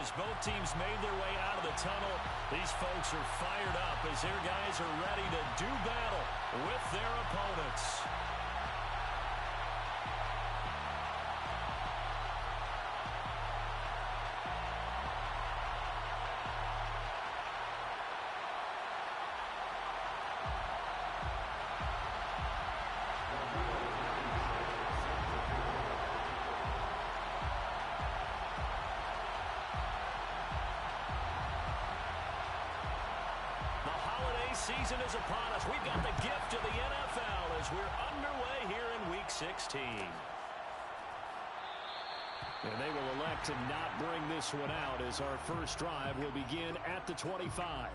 as both teams made their way out of the tunnel. These folks are fired up as their guys are ready to do battle with their opponents. Season is upon us. We've got the gift of the NFL as we're underway here in Week 16. And they will elect to not bring this one out as our first drive will begin at the 25.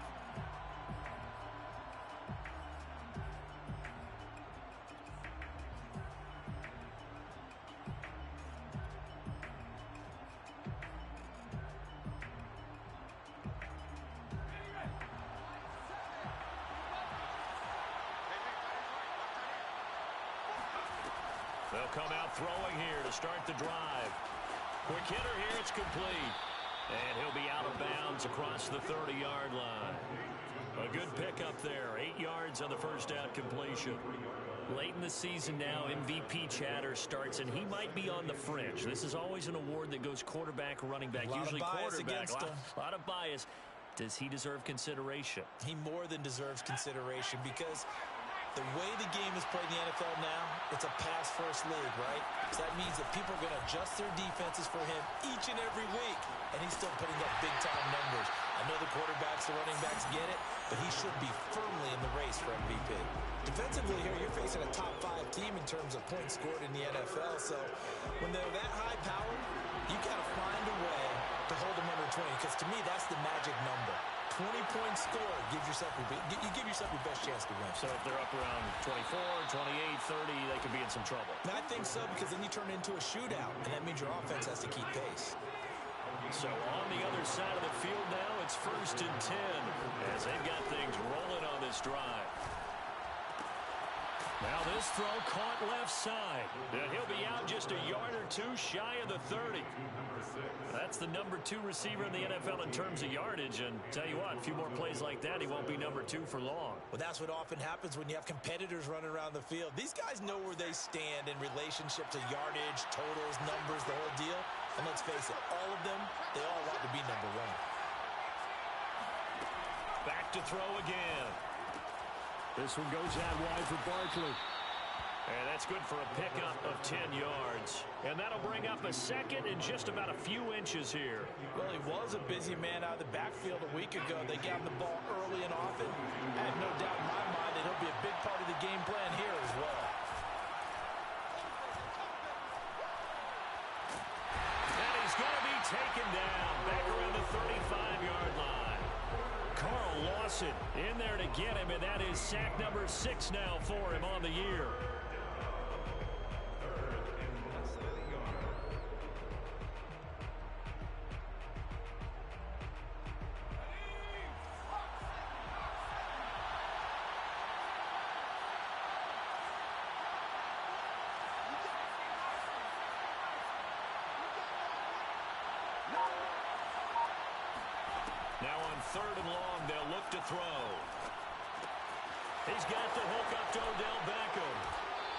They'll come out throwing here to start the drive. Quick hitter here, it's complete. And he'll be out of bounds across the 30-yard line. A good pickup there, 8 yards on the first down completion. Late in the season now, MVP chatter starts, and he might be on the fringe. This is always an award that goes quarterback, running back, usually quarterback. A lot of bias. Does he deserve consideration? He more than deserves consideration because the way the game is played in the NFL now, it's a pass-first league, right? So that means that people are going to adjust their defenses for him each and every week, and he's still putting up big-time numbers. I know the quarterbacks, the running backs get it, but he should be firmly in the race for MVP. Defensively here, you're facing a top-5 team in terms of points scored in the NFL, so when they're that high-powered, you got to find a way to hold them under 20, because to me, that's the magic number. 20-point score, you give yourself your best chance to win. So if they're up around 24, 28, 30, they could be in some trouble. And I think so, because then you turn it into a shootout, and that means your offense has to keep pace. So on the other side of the field now, it's 1st and 10 as they've got things rolling on this drive. Now this throw caught left side. And he'll be out just a yard or two shy of the 30. That's the number 2 receiver in the NFL in terms of yardage. And tell you what, a few more plays like that, he won't be number 2 for long. Well, that's what often happens when you have competitors running around the field. These guys know where they stand in relationship to yardage, totals, numbers, the whole deal. And let's face it, all of them, they all want to be number 1. Back to throw again. This one goes out wide for Barkley. And that's good for a pickup of 10 yards. And that'll bring up a second and just about a few inches here. Well, he was a busy man out of the backfield a week ago. They got him the ball early and often. I have no doubt in my mind that he'll be a big part of the game plan here as well. And he's going to be taken down back around the 35-yard line. Carl Lawson in there to get him, and that is sack number 6 now for him on the year. Now on 3rd and long, they'll look to throw. He's got the hook up to Odell Beckham.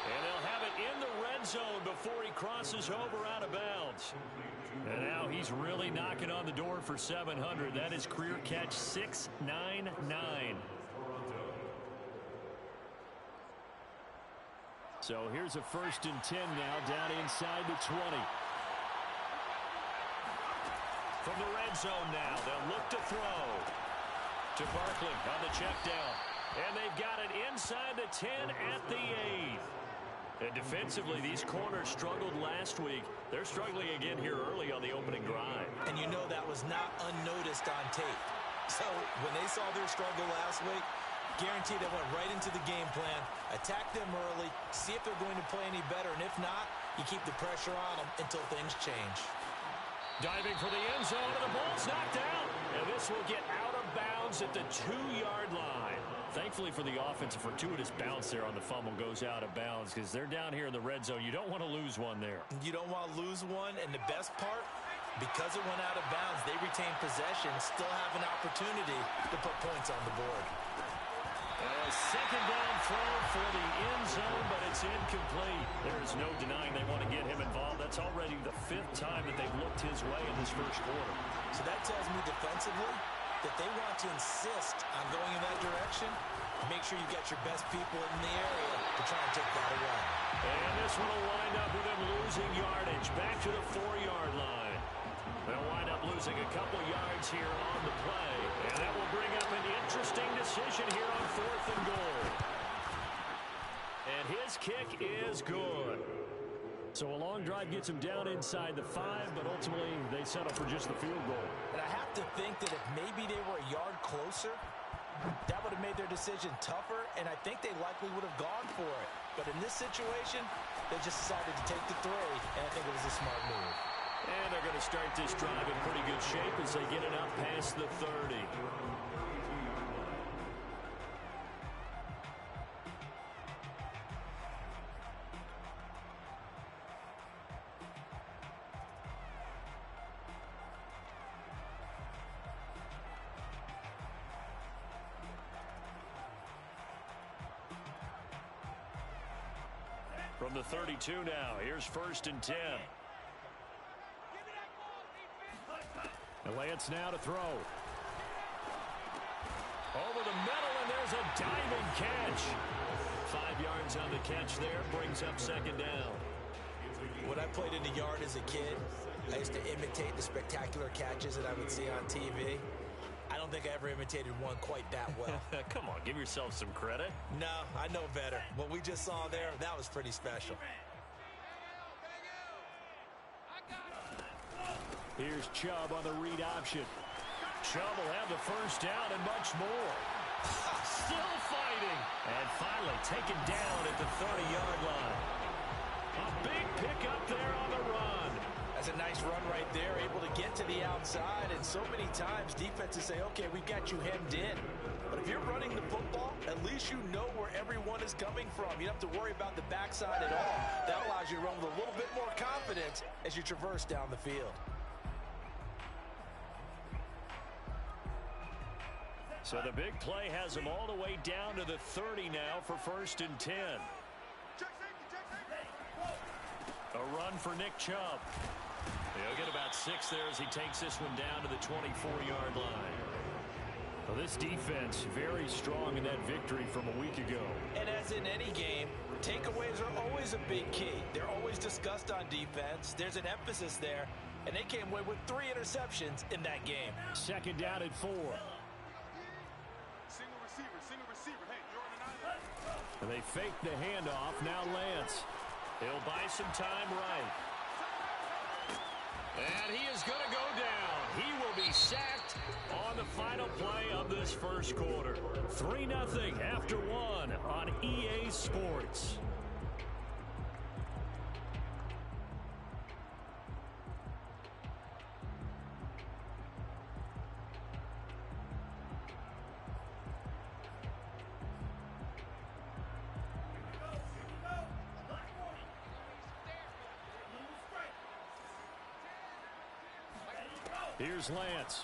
And they'll have it in the red zone before he crosses over out of bounds. And now he's really knocking on the door for 700. That is career catch 699. So here's a 1st and 10 now down inside the 20. From the red zone now, they'll look to throw to Barkley on the check down. And they've got it inside the 10 at the 8. And defensively, these corners struggled last week. They're struggling again here early on the opening drive. And you know that was not unnoticed on tape. So when they saw their struggle last week, guaranteed they went right into the game plan, attack them early, see if they're going to play any better. And if not, you keep the pressure on them until things change. Diving for the end zone, and the ball's knocked out. And this will get out of bounds at the 2-yard line. Thankfully for the offense, a fortuitous bounce there on the fumble goes out of bounds because they're down here in the red zone. You don't want to lose one there. You don't want to lose one, and the best part, Because it went out of bounds, they retain possession, still have an opportunity to put points on the board. A second down throw for the end zone, but it's incomplete. There is no denying they want to get him involved. That's already the 5th time that they've looked his way in this first quarter. So that tells me defensively that they want to insist on going in that direction. Make sure you get your best people in the area to try and take that away. And this one will wind up with him losing yardage back to the 4-yard line. They'll wind up losing a couple yards here on the play. And that will bring up an interesting decision here on 4th and goal. And his kick is good. So a long drive gets him down inside the 5, but ultimately they settle for just the field goal. And I have to think that if maybe they were a yard closer, that would have made their decision tougher, and I think they likely would have gone for it. But in this situation, they just decided to take the 3, and I think it was a smart move. And they're going to start this drive in pretty good shape as they get it up past the 30. From the 32 now, here's 1st and 10. And Lance now to throw. Over the middle, and there's a diving catch. 5 yards on the catch there, brings up 2nd down. When I played in the yard as a kid, I used to imitate the spectacular catches that I would see on TV. I don't think I ever imitated one quite that well. Come on, give yourself some credit. No, I know better. What we just saw there, that was pretty special. Here's Chubb on the read option. Chubb will have the 1st down and much more. Still fighting. And finally taken down at the 30-yard line. A big pickup there on the run. That's a nice run right there, able to get to the outside. And so many times defenses say, okay, we've got you hemmed in. But if you're running the football, at least you know where everyone is coming from. You don't have to worry about the backside at all. That allows you to run with a little bit more confidence as you traverse down the field. So the big play has them all the way down to the 30 now for 1st and 10. A run for Nick Chubb. He'll get about 6 there as he takes this one down to the 24-yard line. Well, this defense very strong in that victory from a week ago. And as in any game, takeaways are always a big key. They're always discussed on defense. There's an emphasis there, and they came away with 3 interceptions in that game. 2nd down and 4. And they fake the handoff. Now Lance. He'll buy some time right. And he is going to go down. He will be sacked on the final play of this first quarter. 3-0 after 1 on EA Sports. Here's Lance.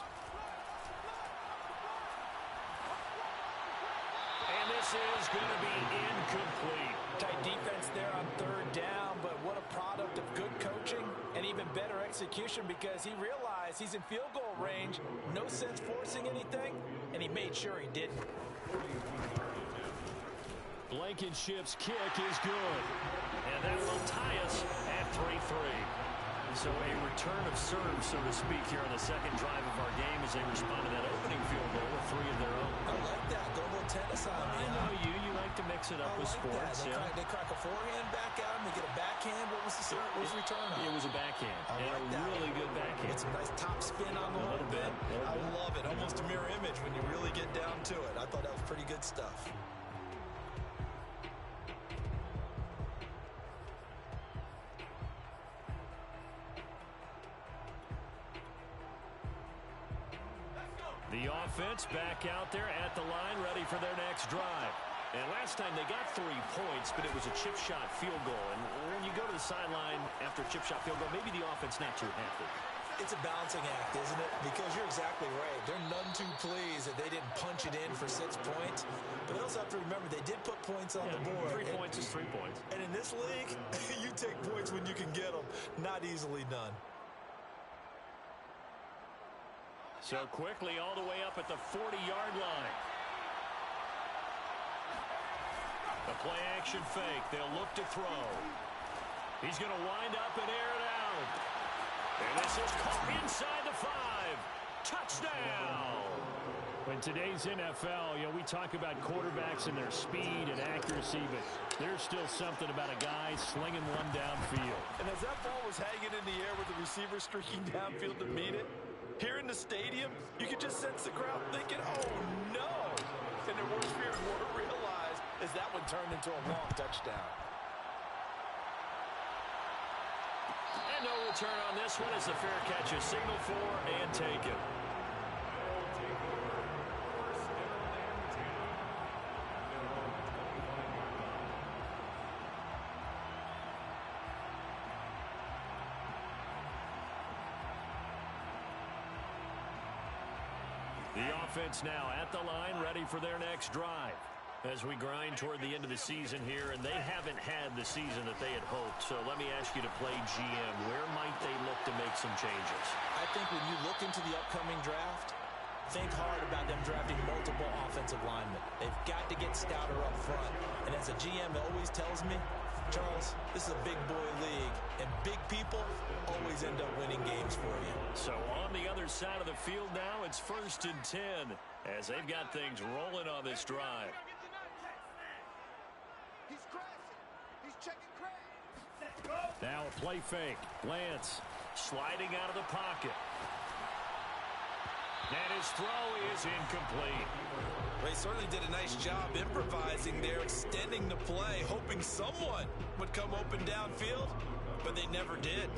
And this is going to be incomplete. Tight defense there on 3rd down, but what a product of good coaching and even better execution because he realized he's in field goal range. No sense forcing anything, and he made sure he didn't. Blankenship's kick is good. And that will tie us at 3-3. So a return of serve, so to speak, here on the second drive of our game as they respond to that opening field goal with 3 of their own. I like that. Go a little tennis on me. I know you. You like to mix it up with sports. They, they crack a forehand back at him. They get a backhand. What was the return on? It was a backhand. I like and that. A really good backhand. It's a nice top spin on the whole bit. I love it. Almost a mirror image when you really get down to it. I thought that was pretty good stuff. The offense back out there at the line, ready for their next drive. And last time they got 3 points, but it was a chip shot field goal. And when you go to the sideline after a chip shot field goal, maybe the offense not too happy. It's a balancing act, isn't it? Because you're exactly right. They're none too pleased that they didn't punch it in for 6 points. But they also have to remember they did put points on the board. 3 points is 3 points. And in this league, you take points when you can get them. Not easily done. So quickly all the way up at the 40-yard line. The play action fake. They'll look to throw. He's going to wind up and air it out. And this is caught inside the 5. Touchdown. In today's NFL, we talk about quarterbacks and their speed and accuracy, but there's still something about a guy slinging one downfield. And as that ball was hanging in the air with the receiver streaking downfield to meet it, here in the stadium, you could just sense the crowd thinking, oh, no. And their worst fears weren't realized as that one turned into a long touchdown. And no return on this one as the fair catch is signaled for and taken. The offense now at the line, ready for their next drive. As we grind toward the end of the season here, and they haven't had the season that they had hoped. So let me ask you to play GM. Where might they look to make some changes? I think when you look into the upcoming draft, think hard about them drafting multiple offensive linemen. They've got to get stouter up front. And as a GM always tells me, Charles, this is a big boy league, and big people always end up winning games for you. So on the other side of the field now, it's 1st and 10 as they've got things rolling on this drive. He's crashing. He's checking crash. Now a play fake. Lance Sliding out of the pocket. And his throw is incomplete. They certainly did a nice job improvising there, extending the play, hoping someone would come open downfield, but they never did.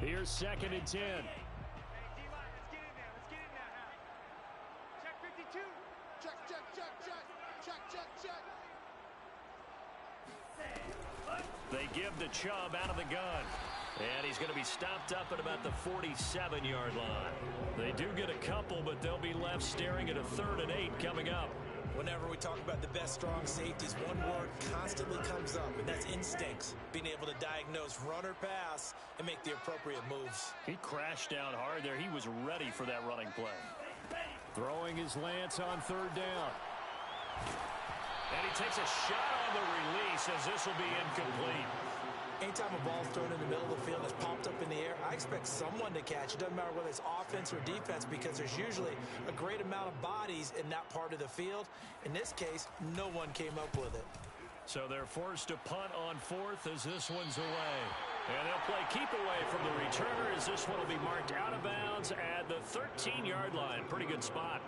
Here's 2nd and 10. Hey, D-line, let's get in there. Let's get in there now. Check 52. Check, check, check, check. Check, check, check. They give the Chubb out of the gun. And he's going to be stopped up at about the 47-yard line. They do get a couple, but they'll be left staring at a 3rd and 8 coming up. Whenever we talk about the best strong safeties, one word constantly comes up, and that's instincts. Being able to diagnose run or pass and make the appropriate moves. He crashed down hard there. He was ready for that running play. Throwing his Lance on 3rd down. And he takes a shot on the release as this will be incomplete. Anytime a ball's thrown in the middle of the field and it's popped up in the air, I expect someone to catch it. Doesn't matter whether it's offense or defense, because there's usually a great amount of bodies in that part of the field. In this case, no one came up with it. So they're forced to punt on 4th as this one's away. And they'll play keep away from the returner as this one will be marked out of bounds at the 13-yard line. Pretty good spot.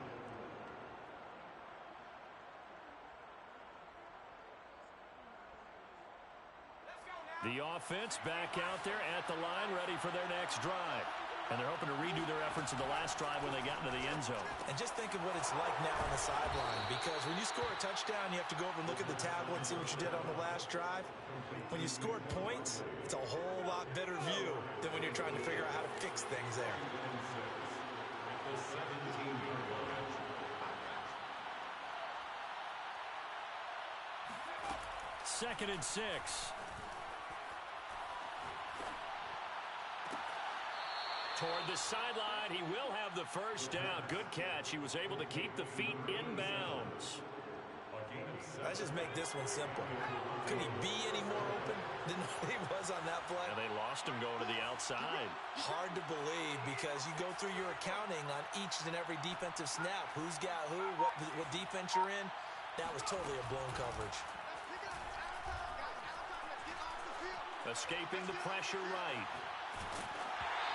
The offense back out there at the line, ready for their next drive. And they're hoping to redo their efforts in the last drive when they got into the end zone. And just think of what it's like now on the sideline, because when you score a touchdown, you have to go over and look at the tablet and see what you did on the last drive. When you scored points, it's a whole lot better view than when you're trying to figure out how to fix things there. 2nd and 6. Toward the sideline, he will have the first down. Good catch. He was able to keep the feet inbounds. Let's just make this one simple. Could he be any more open than he was on that play? And they lost him going to the outside. Hard to believe, because you go through your accounting on each and every defensive snap. Who's got who, what defense you're in. That was totally a blown coverage. Escaping the pressure right.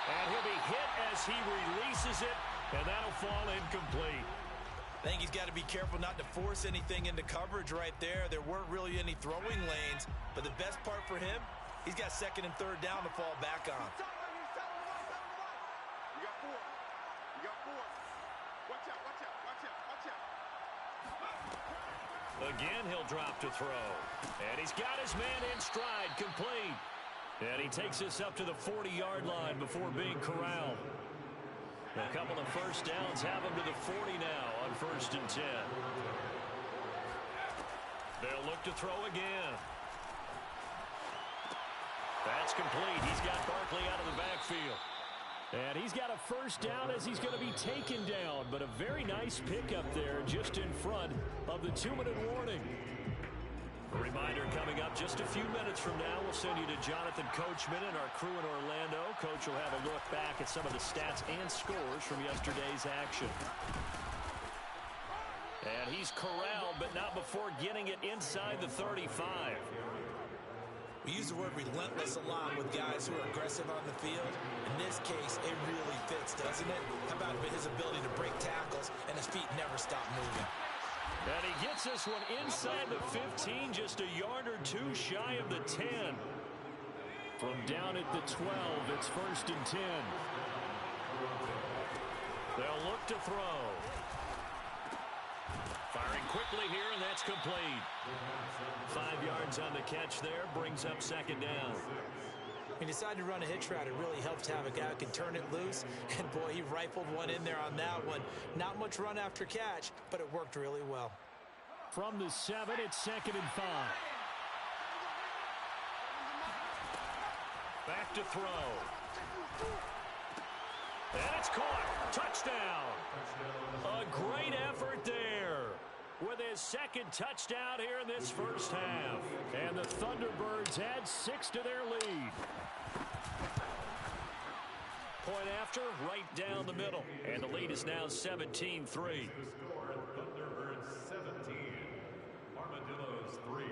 And he'll be hit as he releases it, and that'll fall incomplete. I think he's got to be careful not to force anything into coverage right there. There weren't really any throwing lanes, but the best part for him, he's got 2nd and 3rd down to fall back on. You got 4. You got 4. Watch out, watch out, watch out, watch out. Again, he'll drop to throw. And he's got his man in stride, complete. And he takes us up to the 40-yard line before being corralled. A couple of first downs have him to the 40 now on 1st and 10. They'll look to throw again. That's complete. He's got Barkley out of the backfield. And he's got a first down as he's going to be taken down. But a very nice pickup there just in front of the 2-minute warning. A reminder coming up just a few minutes from now. We'll send you to Jonathan Coachman and our crew in Orlando. Coach will have a look back at some of the stats and scores from yesterday's action. And he's corralled, but not before getting it inside the 35. We use the word relentless a lot with guys who are aggressive on the field. In this case, it really fits, doesn't it? How about his ability to break tackles and his feet never stop moving? And he gets this one inside the 15, just a yard or two shy of the 10. From down at the 12, it's 1st and 10. They'll look to throw. Firing quickly here, and that's complete. 5 yards on the catch there, brings up 2nd down. He decided to run a hitch route. It really helps to have a guy who can turn it loose. And, boy, he rifled one in there on that one. Not much run after catch, but it worked really well. From the 7, it's 2nd and 5. Back to throw. And it's caught. Touchdown. A great effort there with his 2nd touchdown here in this first half. And the Thunderbirds add 6 to their lead. Point after, right down the middle. And the lead is now 17-3. Thunderbirds 17, Armadillos 3.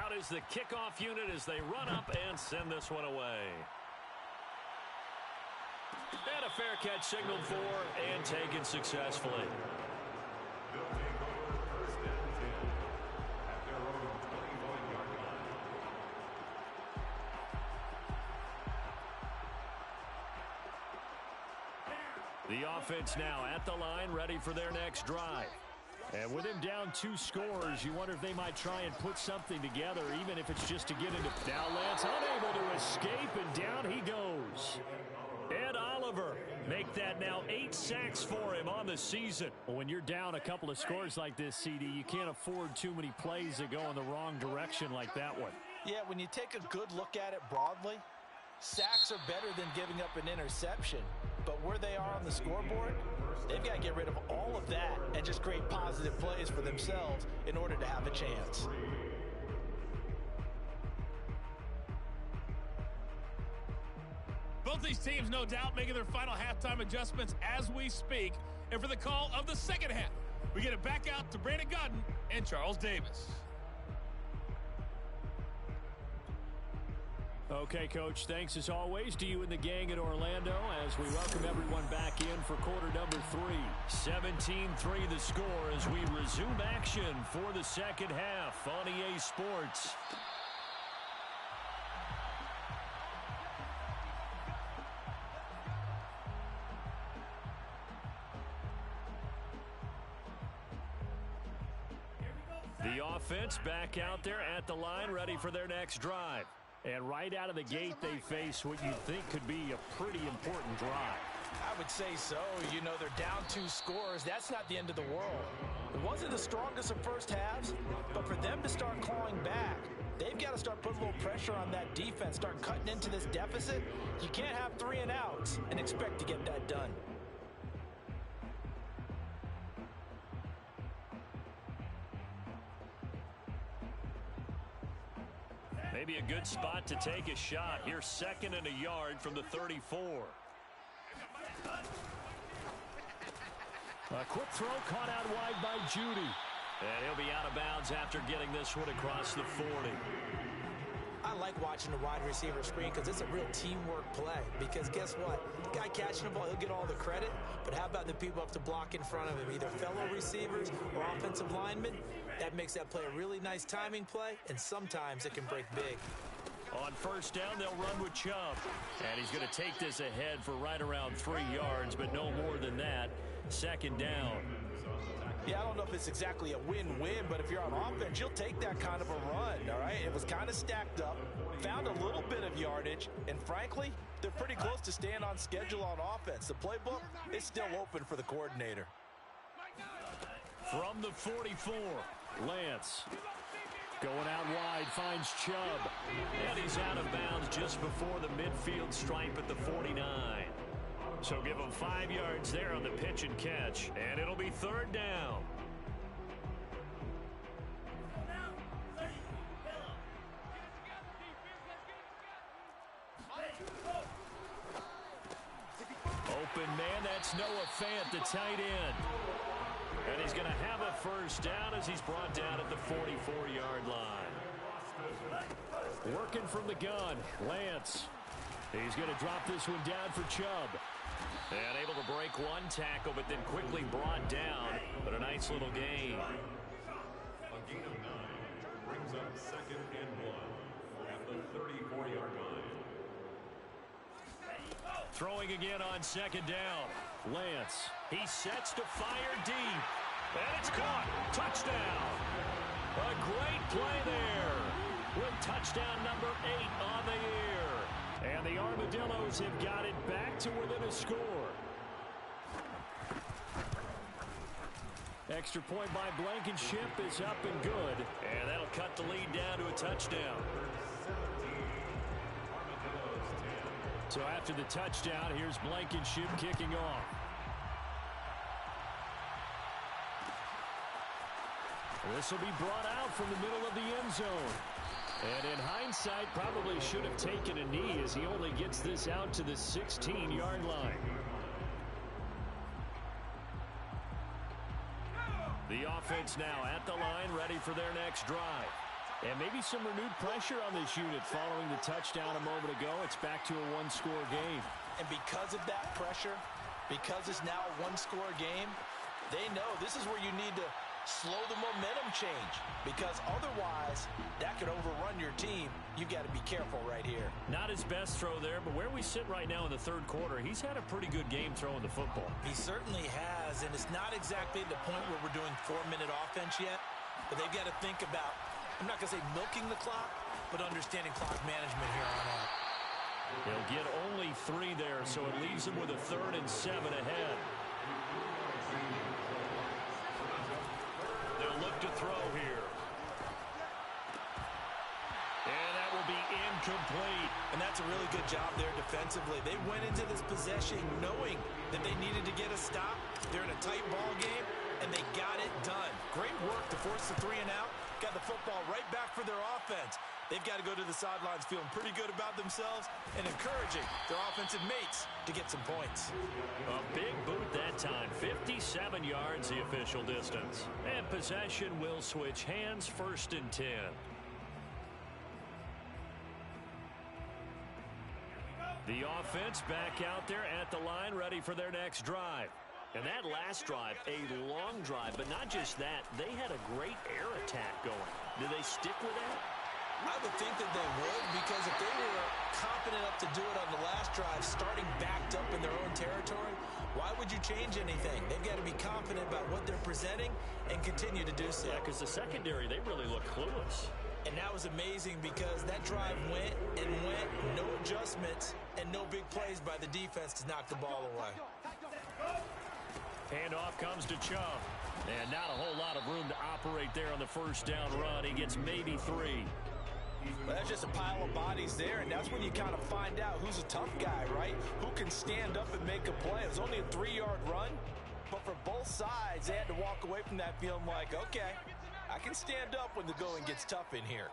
Out is the kickoff unit as they run up and send this one away. And a fair catch signaled for and taken successfully. The offense now at the line, ready for their next drive. And with him down 2 scores, you wonder if they might try and put something together, even if it's just to get into. Now Lance unable to escape, and down he goes. Ed Oliver make that now 8 sacks for him on the season. Well, when you're down a couple of scores like this, CD, you can't afford too many plays that go in the wrong direction like that one. Yeah, when you take a good look at it broadly, sacks are better than giving up an interception. But where they are on the scoreboard, they've got to get rid of all of that and just create positive plays for themselves in order to have a chance. Both these teams, no doubt, making their final halftime adjustments as we speak. And for the call of the second half, we get it back out to Brandon Godden and Charles Davis. Okay, Coach, thanks as always to you and the gang in Orlando as we welcome everyone back in for quarter number 3. 17-3 the score as we resume action for the second half on EA Sports. The offense back out there at the line, ready for their next drive. And right out of the gate, they face what you think could be a pretty important drive. I would say so. You know, they're down 2 scores. That's not the end of the world. It wasn't the strongest of first halves, but for them to start clawing back, they've got to start putting a little pressure on that defense, start cutting into this deficit. You can't have 3 and outs and expect to get that done. Maybe a good spot to take a shot. Here's 2nd and a yard from the 34. A quick throw caught out wide by Judy. And he'll be out of bounds after getting this one across the 40. I like watching the wide receiver screen because it's a real teamwork play. Because guess what? The guy catching the ball, he'll get all the credit. But how about the people up to block in front of him, either fellow receivers or offensive linemen? That makes that play a really nice timing play, and sometimes it can break big. On first down, they'll run with Chubb. And he's going to take this ahead for right around 3 yards, but no more than that. Second down. Yeah, I don't know if it's exactly a win-win, but if you're on offense, you'll take that kind of a run, all right? It was kind of stacked up, found a little bit of yardage, and frankly, they're pretty close to staying on schedule on offense. The playbook is still open for the coordinator. From the 44, Lance. Going out wide, finds Chubb. And he's out of bounds just before the midfield stripe at the 49. So give him 5 yards there on the pitch and catch. And it'll be third down. Open man, that's Noah Fant, the tight end. And he's going to have a first down as he's brought down at the 44-yard line. Working from the gun, Lance. He's going to drop this one down for Chubb. And able to break one tackle, but then quickly brought down. But a nice little gain. A gain of 9 brings up 2nd and 1 at the 34-yard line. Throwing again on second down. Lance. He sets to fire deep. And it's caught. Touchdown. A great play there. With touchdown number 8 on the year. And the Armadillos have got it back to within a score. Extra point by Blankenship is up and good. And that'll cut the lead down to a touchdown. So after the touchdown, here's Blankenship kicking off. This will be brought out from the middle of the end zone. And in hindsight, probably should have taken a knee as he only gets this out to the 16-yard line. The offense now at the line, ready for their next drive. And maybe some renewed pressure on this unit following the touchdown a moment ago. It's back to a one-score game. And because of that pressure, because it's now a one-score game, they know this is where you need to slow the momentum change, because otherwise that could overrun your team. You've got to be careful right here. Not his best throw there, but where we sit right now in the third quarter, he's had a pretty good game throwing the football. He certainly has, and it's not exactly the point where we're doing 4-minute offense yet, but they've got to think about, I'm not going to say milking the clock, but understanding clock management here on out. They'll get only 3 there, so it leaves them with a 3rd and 7 ahead. They'll look to throw here. And that will be incomplete. And that's a really good job there defensively. They went into this possession knowing that they needed to get a stop. They're in a tight ball game, and they got it done. Great work to force the 3 and out. Got the football right back for their offense. They've got to go to the sidelines feeling pretty good about themselves and encouraging their offensive mates to get some points. A big boot that time. 57 yards the official distance. And possession will switch hands, 1st and 10. The offense back out there at the line, ready for their next drive. And that last drive, a long drive, but not just that. They had a great air attack going. Do they stick with that? I would think that they would, because if they were confident enough to do it on the last drive, starting backed up in their own territory, why would you change anything? They've got to be confident about what they're presenting and continue to do so. Yeah, because the secondary, they really look clueless. And that was amazing because that drive went and went, no adjustments, and no big plays by the defense to knock the ball away. Handoff comes to Chubb. And not a whole lot of room to operate there on the first down run. He gets maybe 3. But that's just a pile of bodies there, and that's when you kind of find out who's a tough guy, right? Who can stand up and make a play. It was only a 3-yard run, but for both sides, they had to walk away from that feeling like, okay, I can stand up when the going gets tough in here.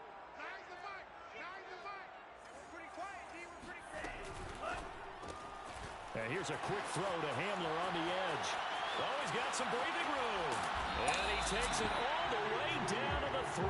And here's a quick throw to Hamler on the edge. Oh, he's got some breathing room. And he takes it all the way down to the 3.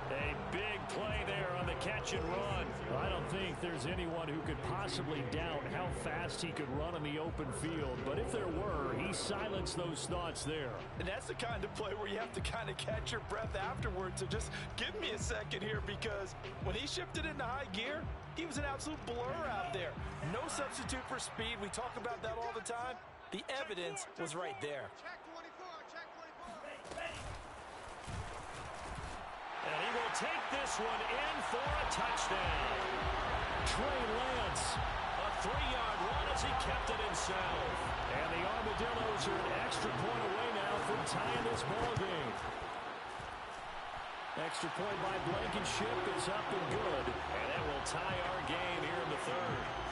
A big play there on the catch and run. I don't think there's anyone who could possibly doubt how fast he could run in the open field. But if there were, he silenced those thoughts there. And that's the kind of play where you have to kind of catch your breath afterwards. So just give me a second here, because when he shifted into high gear, he was an absolute blur out there. No substitute for speed. We talk about that all the time. The evidence was right there. Check 24, check 24. And he will take this one in for a touchdown. Trey Lance. A 3-yard run as he kept it himself. And the Armadillos are an extra point away now from tying this ball game. Extra point by Blankenship is up and good. And that will tie our game here in the third.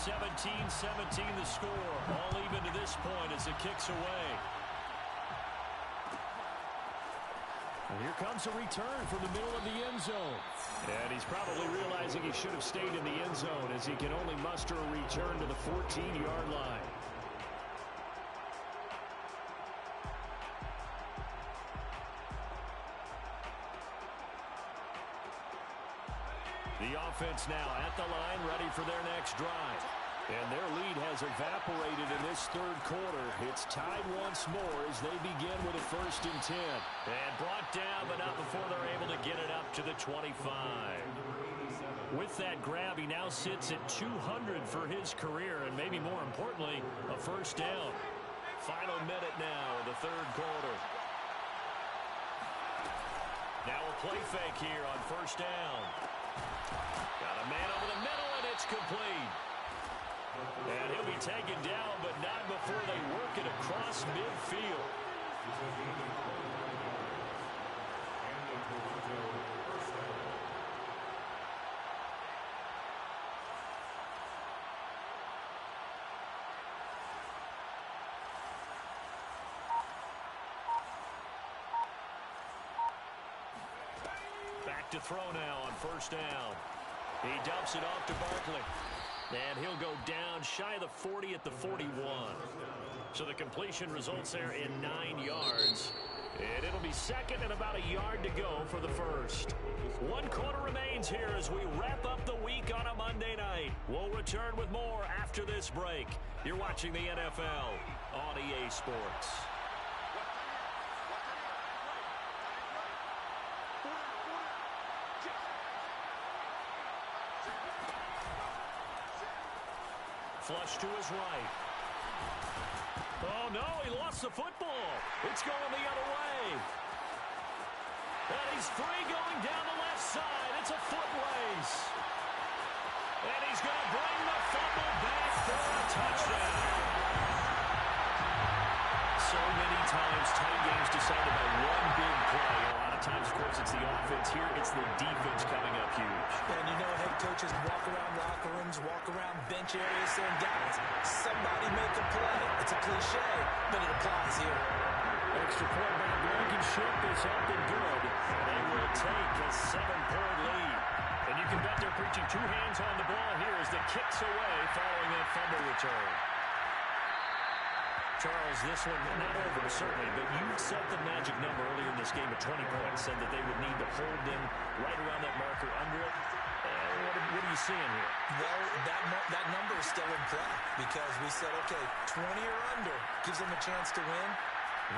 (17-17) the score. All even to this point as it kicks away. And here comes a return from the middle of the end zone. And he's probably realizing he should have stayed in the end zone, as he can only muster a return to the 14-yard line. The offense now at the line, ready for their next drive. And their lead has evaporated in this third quarter. It's tied once more as they begin with a 1st and 10. And brought down, but not before they're able to get it up to the 25. With that grab, he now sits at 200 for his career, and maybe more importantly, a 1st down. Final minute now of the third quarter. Now a play fake here on 1st down. Got a man over the middle, and it's complete. And he'll be taken down, but not before they work it across midfield. Back to throw now on 1st down. He dumps it off to Barkley. And he'll go down shy of the 40 at the 41. So the completion results there in 9 yards. And it'll be 2nd and about a yard to go for the 1st. 1 quarter remains here as we wrap up the week on a Monday night. We'll return with more after this break. You're watching the NFL on EA Sports. Flush to his right. Oh, no, he lost the football. It's going the other way. And he's free going down the left side. It's a foot race. And he's going to bring the fumble back for a touchdown. So many times tight games decided by one big play. A lot of times, of course, it's the offense. Here, it's the defense coming up huge. And you know, head coaches walk around locker rooms, walk around bench areas saying, guys, somebody make a play. It's a cliche, but it applies here. Extra point by Blankenship is up and good. They will take a 7-point lead. And you can bet they're preaching 2 hands on the ball here as the kicks away following that fumble return. Charles, this one not over, certainly, but you set the magic number earlier in this game at 20 points, said that they would need to hold them right around that marker under it. What are you seeing here? Well, that number is still in play because we said, okay, 20 or under gives them a chance to win.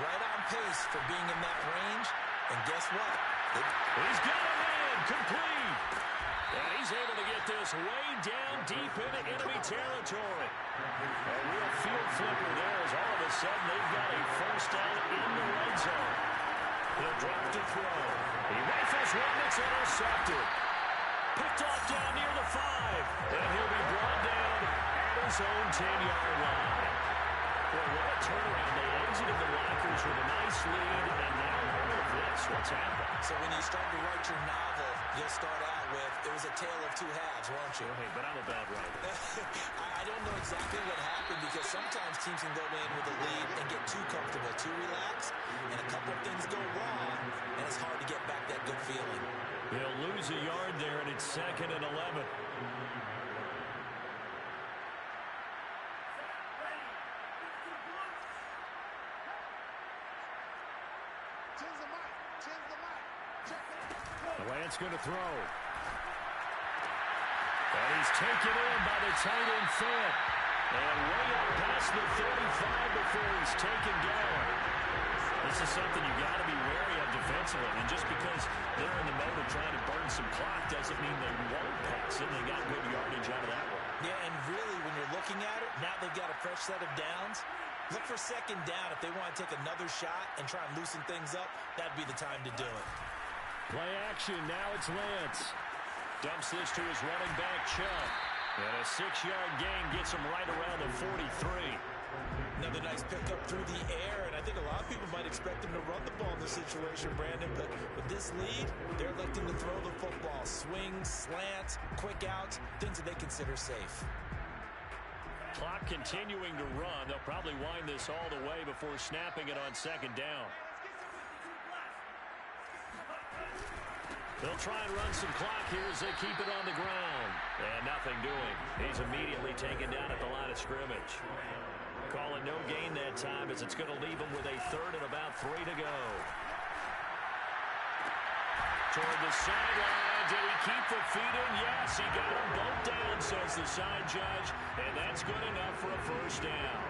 Right on pace for being in that range. And guess what? He's got a man complete. And he's able to get this way down deep into enemy territory. A real field flipper there as all of a sudden they've got a 1st down in the red zone. He'll drop to throw. He rifles one that's intercepted. Picked off down near the 5. And he'll be brought down at his own 10-yard line. Boy, what a turnaround. They exited the lockers with a nice lead, and now all of this. What's happened? So when you start to write your novel, you'll start out with, it was a tale of 2 halves, won't you? Hey, but I'm a bad writer. I don't know exactly what happened because sometimes teams can go in with a lead and get too comfortable, too relaxed, and a couple of things go wrong, and it's hard to get back that good feeling. He'll lose a yard there, and it's 2nd and 11. Lance going to throw. And he's taken in by the tight end Fant. And way up past the 35 before he's taken down. This is something you got to be wary of defensively. And just because they're in the mode of trying to burn some clock doesn't mean they won't pass it. They got good yardage out of that one. Yeah, and really, when you're looking at it, now they've got a fresh set of downs. Look for second down. If they want to take another shot and try and loosen things up, that'd be the time to do it. Play action. Now it's Lance. Dumps this to his running back, Chubb. And a 6-yard gain gets him right around the 43. Another nice pickup through the air, and I think a lot of people might expect him to run the ball in this situation, Brandon, but with this lead, they're electing to throw the football. Swings, slants, quick outs, things that they consider safe. Clock continuing to run. They'll probably wind this all the way before snapping it on second down. They'll try and run some clock here as they keep it on the ground. And nothing doing. He's immediately taken down at the line of scrimmage. Call it no gain that time as it's going to leave him with a third and about 3 to go. Toward the sideline. Did he keep the feet in? Yes, he got them both down, says the side judge. And that's good enough for a first down.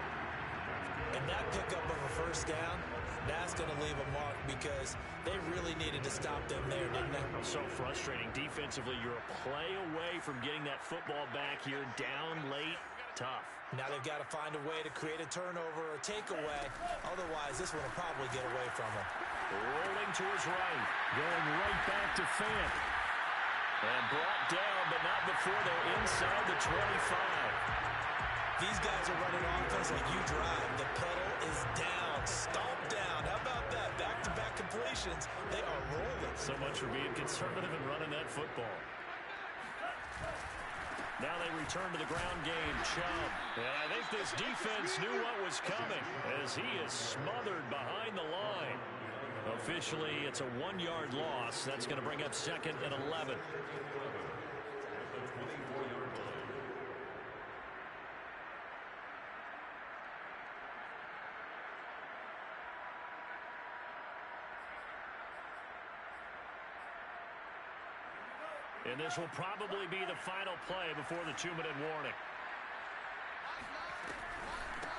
And that pickup of a first down, that's going to leave a mark because they really needed to stop them there, didn't they? So frustrating. Defensively, you're a play away from getting that football back here down late. Tough. Now they've got to find a way to create a turnover or takeaway. Otherwise, this one will probably get away from them. Rolling to his right. Going right back to Fant. And brought down, but not before they're inside the 25. These guys are running offense like you drive. The pedal is down. Stomp down. How about that? Back-to-back completions. They are rolling. So much for being conservative and running that football. Now they return to the ground game. Chubb. And I think this defense knew what was coming as he is smothered behind the line. Officially, it's a 1-yard loss. That's going to bring up 2nd and 11. And this will probably be the final play before the 2-minute warning.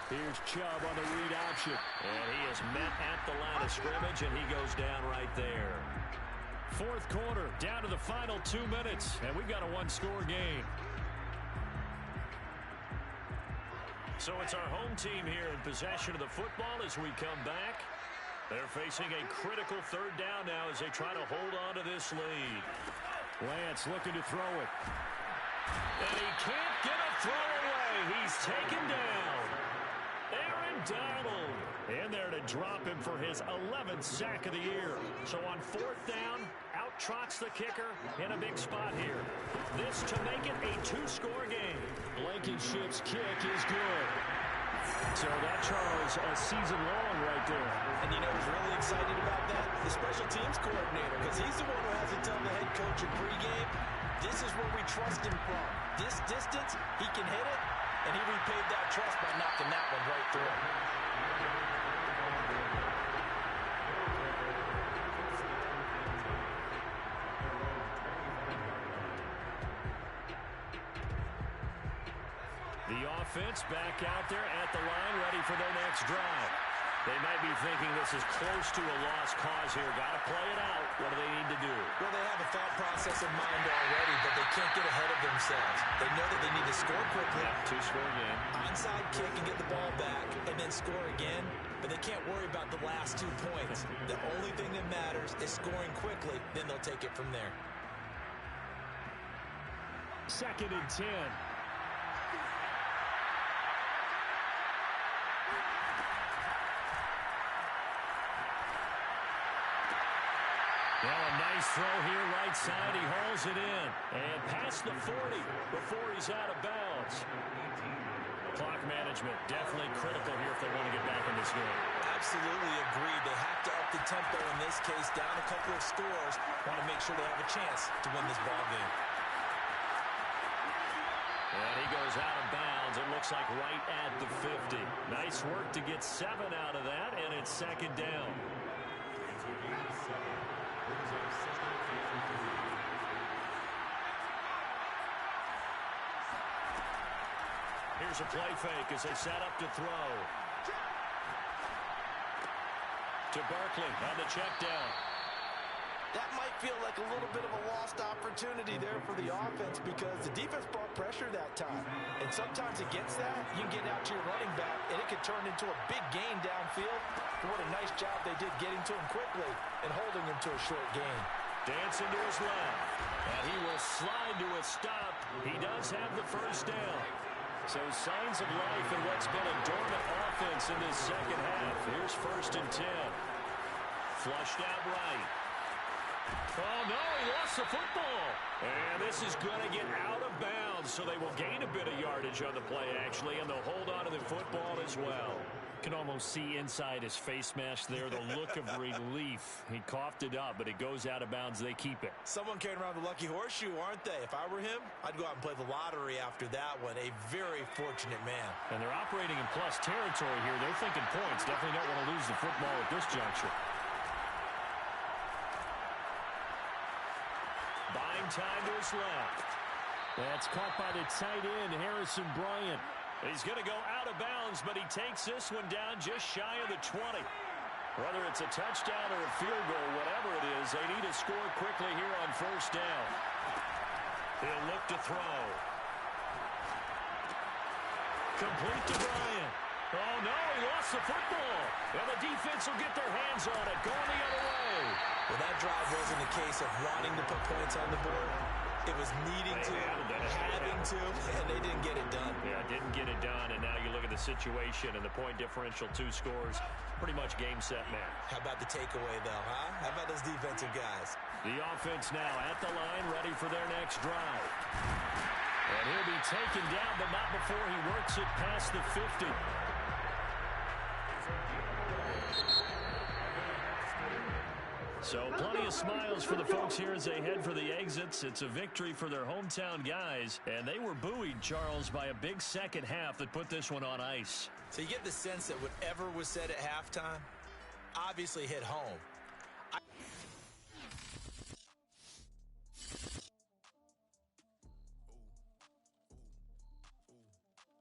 Here's Chubb on the read option. And he is met at the line of scrimmage, and he goes down right there. 4th quarter, down to the final 2 minutes, and we've got a 1-score game. So it's our home team here in possession of the football as we come back. They're facing a critical 3rd down now as they try to hold on to this lead. Lance looking to throw it. And he can't get a throw away. He's taken down. Aaron Donald. And there to drop him for his 11th sack of the year. So on 4th down, out trots the kicker in a big spot here. This to make it a 2-score game. Blankenship's kick is good. So that, Charles, a season long right there. And you know who's really excited about that? The special teams coordinator, because he's the one who has to tell the head coach in pregame, this is where we trust him from. This distance, he can hit it, and he repaid that trust by knocking that one right through. The offense back out there at the line, ready for their next drive. They might be thinking this is close to a lost cause here. Got to play it out. What do they need to do? Well, they have a thought process in mind already, but they can't get ahead of themselves. They know that they need to score quickly. Yeah, 2-score game. Onside kick and get the ball back and then score again, but they can't worry about the last 2 points. The only thing that matters is scoring quickly, then they'll take it from there. 2nd and 10. Now a nice throw here right side. He hauls it in. And past the 40 before he's out of bounds. Clock management definitely critical here if they want to get back in this game. Absolutely agreed. They have to up the tempo in this case. Down a couple of scores. Want to make sure they have a chance to win this ball game. And he goes out of bounds. It looks like right at the 50. Nice work to get 7 out of that, and it's 2nd down. Here's a play fake as they set up to throw. To Barkley on the check down. That might feel like a little bit of a lost opportunity there for the offense because the defense brought pressure that time. And sometimes against that, you can get out to your running back, and it could turn into a big gain downfield. And what a nice job they did getting to him quickly and holding him to a short gain. Dancing to his left. And he will slide to a stop. He does have the first down. So signs of life in what's been a dormant offense in this second half. Here's 1st and 10. Flushed out right. Oh, no, he lost the football. And this is going to get out of bounds, so they will gain a bit of yardage on the play, actually, and they'll hold on to the football as well. Can almost see inside his face mask there the look of relief. He coughed it up, but it goes out of bounds. They keep it. Someone carrying around the lucky horseshoe, aren't they? If I were him, I'd go out and play the lottery after that one. A very fortunate man. And they're operating in plus territory here. They're thinking points. Definitely don't want to lose the football at this juncture. Buying time to his left. That's caught by the tight end, Harrison Bryant. He's going to go out of bounds, but he takes this one down just shy of the 20. Whether it's a touchdown or a field goal, whatever it is, they need to score quickly here on 1st down. He'll look to throw. Complete to Bryant. Oh, no, he lost the football. And the defense will get their hands on it, going the other way. Well, that drive wasn't a case of wanting to put points on the board. It was needing to, having to, and they didn't get it done. Yeah, didn't get it done, and now you look at the situation and the point differential, 2 scores, pretty much game, set, match. How about the takeaway, though, huh? How about those defensive guys? The offense now at the line, ready for their next drive. And he'll be taken down, but not before he works it past the 50. So plenty of smiles for the folks here as they head for the exits. It's a victory for their hometown guys, and they were buoyed, Charles, by a big second half that put this one on ice. So you get the sense that whatever was said at halftime obviously hit home.